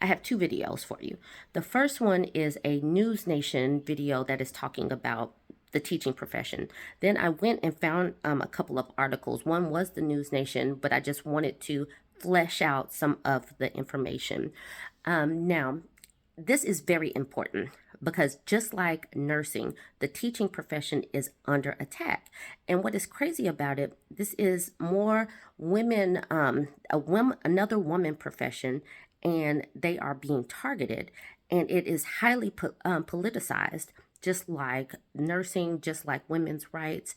I have two videos for you. The first one is a News Nation video that is talking about the teaching profession. Then I went and found a couple of articles. One was the News Nation, but I just wanted to flesh out some of the information. Now, this is very important because just like nursing, the teaching profession is under attack. And what is crazy about it, this is more women, another woman profession, and they are being targeted, and it is highly politicized, just like nursing, just like women's rights,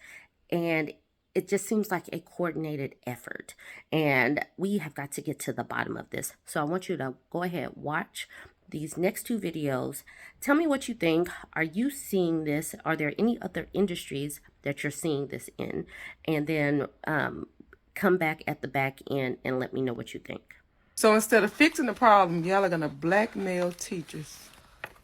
and it just seems like a coordinated effort. And we have got to get to the bottom of this. So I want you to go ahead, watch these next two videos. Tell me what you think. Are you seeing this? Are there any other industries that you're seeing this in? And then come back at the back end and let me know what you think. So instead of fixing the problem, y'all are going to blackmail teachers.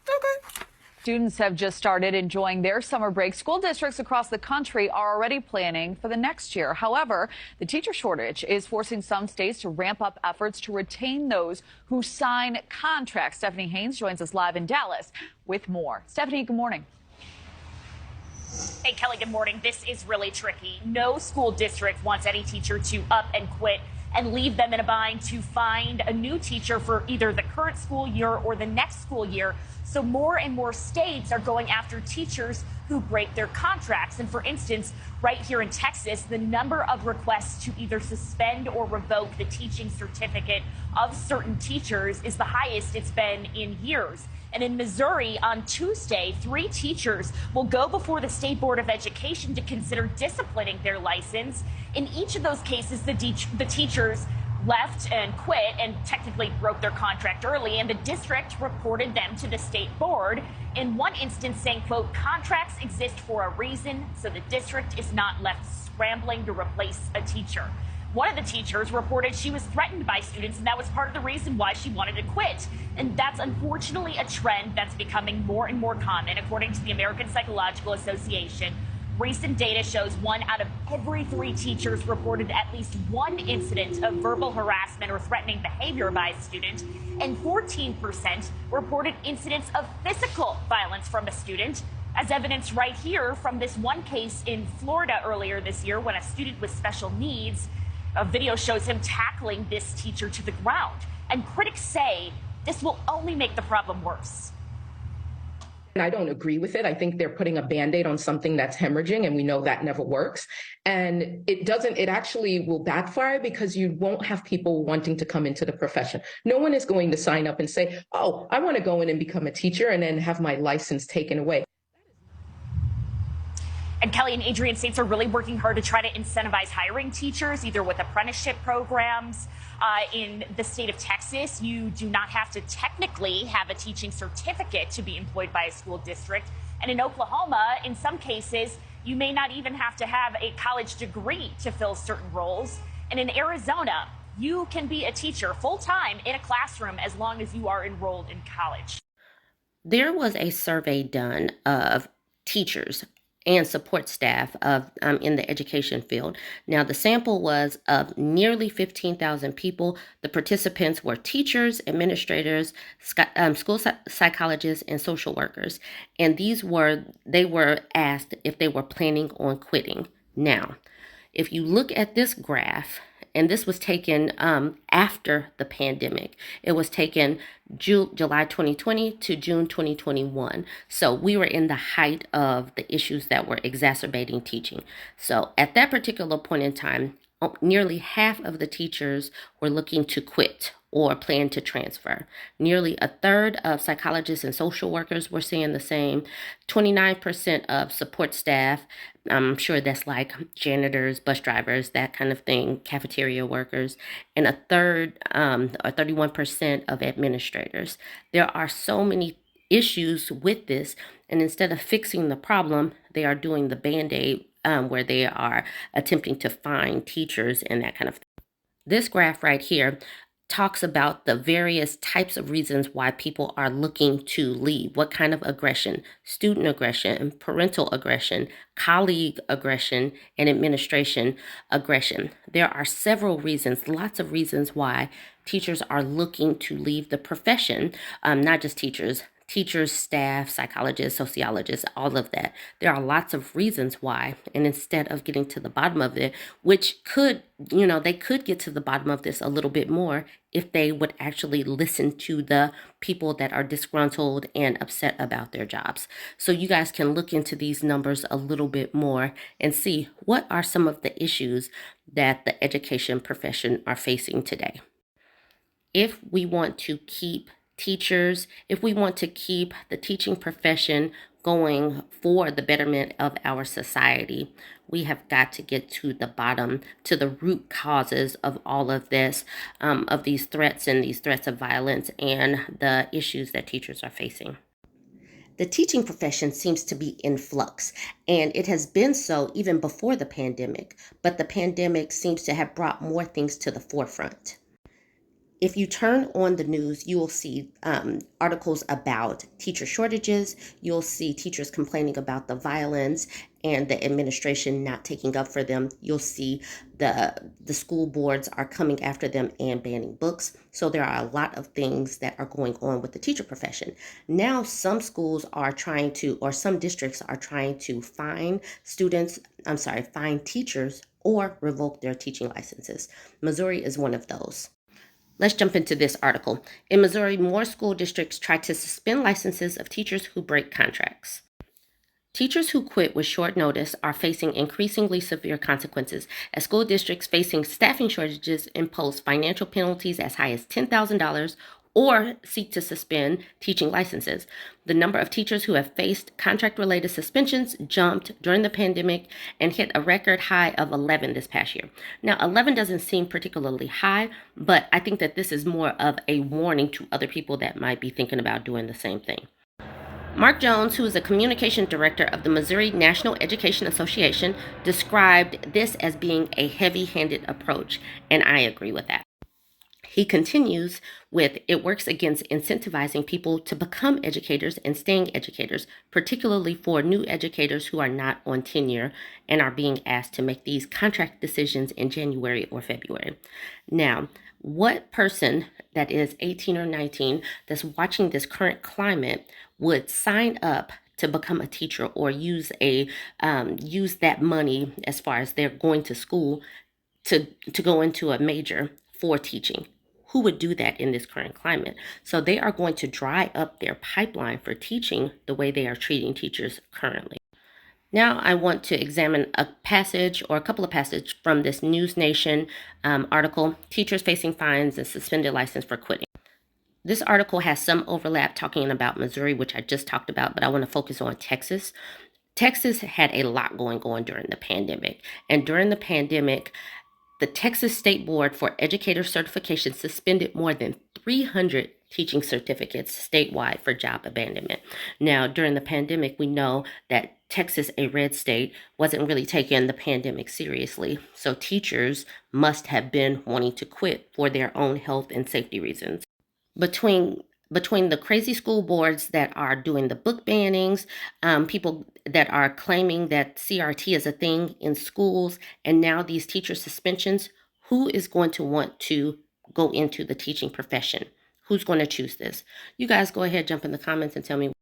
Okay. Students have just started enjoying their summer break. School districts across the country are already planning for the next year. However, the teacher shortage is forcing some states to ramp up efforts to retain those who sign contracts. Stephanie Haynes joins us live in Dallas with more. Stephanie, good morning. Hey, Kelly, good morning. This is really tricky. No school district wants any teacher to up and quit and leave them in a bind to find a new teacher for either the current school year or the next school year. So more and more states are going after teachers who break their contracts. And for instance, right here in Texas, the number of requests to either suspend or revoke the teaching certificate of certain teachers is the highest it's been in years. And in Missouri on Tuesday, 3 teachers will go before the State Board of Education to consider disciplining their license. In each of those cases, the teachers left and quit and technically broke their contract early, and the district reported them to the state board. In one instance saying, quote, contracts exist for a reason, so the district is not left scrambling to replace a teacher. One of the teachers reported she was threatened by students, and that was part of the reason why she wanted to quit. And that's unfortunately a trend that's becoming more and more common, according to the American Psychological Association. Recent data shows 1 out of every 3 teachers reported at least one incident of verbal harassment or threatening behavior by a student, and 14% reported incidents of physical violence from a student, as evidenced right here from this one case in Florida earlier this year when a student with special needs, a video shows him tackling this teacher to the ground. And critics say this will only make the problem worse. And I don't agree with it. I think they're putting a Band-Aid on something that's hemorrhaging, and we know that never works. And it actually will backfire because you won't have people wanting to come into the profession. No one is going to sign up and say, oh, I want to go in and become a teacher and then have my license taken away. And Kelly and Adrian, states are really working hard to try to incentivize hiring teachers, either with apprenticeship programs. In the state of Texas, you do not have to technically have a teaching certificate to be employed by a school district. And in Oklahoma, in some cases, you may not even have to have a college degree to fill certain roles. And in Arizona, you can be a teacher full-time in a classroom as long as you are enrolled in college. There was a survey done of teachers and support staff of in the education field. Now, the sample was of nearly 15,000 people. The participants were teachers, administrators, school psychologists, and social workers. And they were asked if they were planning on quitting. Now, if you look at this graph, and this was taken after the pandemic. It was taken July 2020 to June 2021. So we were in the height of the issues that were exacerbating teaching. So at that particular point in time, nearly half of the teachers were looking to quit or plan to transfer. Nearly a third of psychologists and social workers were saying the same. 29% of support staff, I'm sure that's like janitors, bus drivers, that kind of thing, cafeteria workers, and a third, or 31% of administrators. There are so many issues with this, and instead of fixing the problem, they are doing the Band-Aid where they are attempting to find teachers and that kind of thing. This graph right here talks about the various types of reasons why people are looking to leave. What kind of aggression? Student aggression, parental aggression, colleague aggression, and administration aggression. There are several reasons, lots of reasons why teachers are looking to leave the profession, not just teachers, staff, psychologists, sociologists, all of that. There are lots of reasons why. And instead of getting to the bottom of it, which could, they could get to the bottom of this a little bit more if they would actually listen to the people that are disgruntled and upset about their jobs. So you guys can look into these numbers a little bit more and see what are some of the issues that the education profession are facing today. If we want to keep teachers, if we want to keep the teaching profession going for the betterment of our society, we have got to get to the bottom, to the root causes of all of this, of these threats and these threats of violence and the issues that teachers are facing. The teaching profession seems to be in flux, and it has been so even before the pandemic, but the pandemic seems to have brought more things to the forefront. If you turn on the news, you will see articles about teacher shortages. You'll see teachers complaining about the violence and the administration not taking up for them. You'll see the school boards are coming after them and banning books. So there are a lot of things that are going on with the teacher profession. Now, some schools are trying to, or some districts are trying to fine teachers or revoke their teaching licenses. Missouri is one of those. Let's jump into this article. In Missouri, more school districts try to suspend licenses of teachers who break contracts. Teachers who quit with short notice are facing increasingly severe consequences as school districts facing staffing shortages impose financial penalties as high as $10,000 or seek to suspend teaching licenses. The number of teachers who have faced contract-related suspensions jumped during the pandemic and hit a record high of 11 this past year. Now, 11 doesn't seem particularly high, but I think that this is more of a warning to other people that might be thinking about doing the same thing. Mark Jones, who is a communication director of the Missouri National Education Association, described this as being a heavy-handed approach, and I agree with that. He continues with, it works against incentivizing people to become educators and staying educators, particularly for new educators who are not on tenure and are being asked to make these contract decisions in January or February. Now, what person that is 18 or 19 that's watching this current climate would sign up to become a teacher or use that money as far as they're going to school to go into a major for teaching? Who would do that in this current climate? So they are going to dry up their pipeline for teaching the way they are treating teachers currently. Now I want to examine a passage or a couple of passages from this News Nation article, Teachers Facing Fines and Suspended License for Quitting. This article has some overlap talking about Missouri, which I just talked about, but I want to focus on Texas. Texas had a lot going on during the pandemic. And during the pandemic, the Texas State Board for Educator Certification suspended more than 300 teaching certificates statewide for job abandonment. Now, during the pandemic, we know that Texas, a red state, wasn't really taking the pandemic seriously. So teachers must have been wanting to quit for their own health and safety reasons. Between the crazy school boards that are doing the book bannings, people that are claiming that CRT is a thing in schools, and now these teacher suspensions, who is going to want to go into the teaching profession? Who's going to choose this? You guys go ahead, jump in the comments and tell me.